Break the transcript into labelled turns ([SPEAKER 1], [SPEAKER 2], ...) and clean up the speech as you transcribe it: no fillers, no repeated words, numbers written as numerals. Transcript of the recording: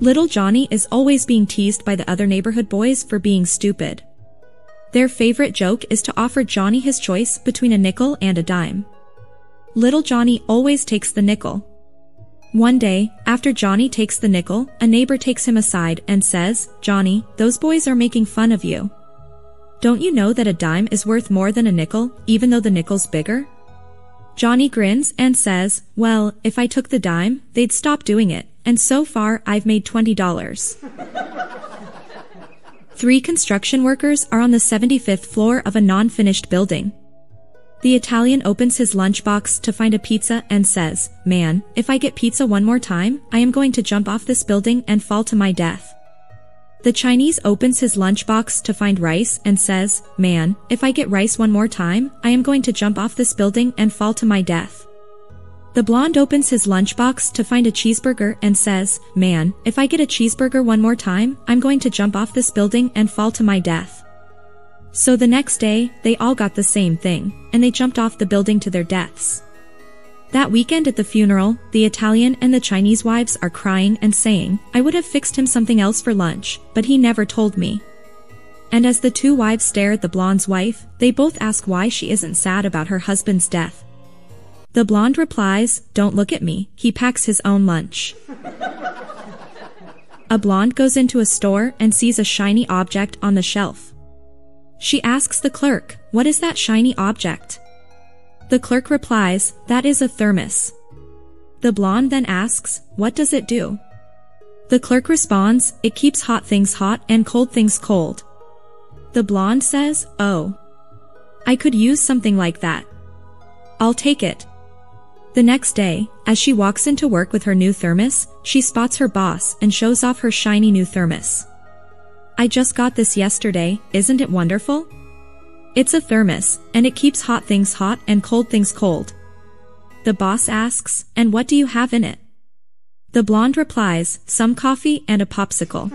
[SPEAKER 1] Little Johnny is always being teased by the other neighborhood boys for being stupid. Their favorite joke is to offer Johnny his choice between a nickel and a dime. Little Johnny always takes the nickel. One day, after Johnny takes the nickel, a neighbor takes him aside and says, "Johnny, those boys are making fun of you. Don't you know that a dime is worth more than a nickel, even though the nickel's bigger?" Johnny grins and says, "Well, if I took the dime, they'd stop doing it, and so far I've made $20. Three construction workers are on the 75th floor of a non-finished building. The Italian opens his lunchbox to find a pizza and says, "Man, if I get pizza one more time, I am going to jump off this building and fall to my death." The Chinese opens his lunchbox to find rice and says, "Man, if I get rice one more time, I am going to jump off this building and fall to my death." The blonde opens his lunchbox to find a cheeseburger and says, "Man, if I get a cheeseburger one more time, I'm going to jump off this building and fall to my death." So the next day, they all got the same thing, and they jumped off the building to their deaths. That weekend at the funeral, the Italian and the Chinese wives are crying and saying, "I would have fixed him something else for lunch, but he never told me." And as the two wives stare at the blonde's wife, they both ask why she isn't sad about her husband's death. The blonde replies, "Don't look at me, he packs his own lunch." A blonde goes into a store and sees a shiny object on the shelf. She asks the clerk, "What is that shiny object?" The clerk replies, "That is a thermos." The blonde then asks, "What does it do?" The clerk responds, "It keeps hot things hot and cold things cold." The blonde says, "Oh, I could use something like that. I'll take it." The next day, as she walks into work with her new thermos, she spots her boss and shows off her shiny new thermos. "I just got this yesterday, isn't it wonderful? It's a thermos, and it keeps hot things hot and cold things cold." The boss asks, "And what do you have in it?" The blonde replies, "Some coffee and a popsicle."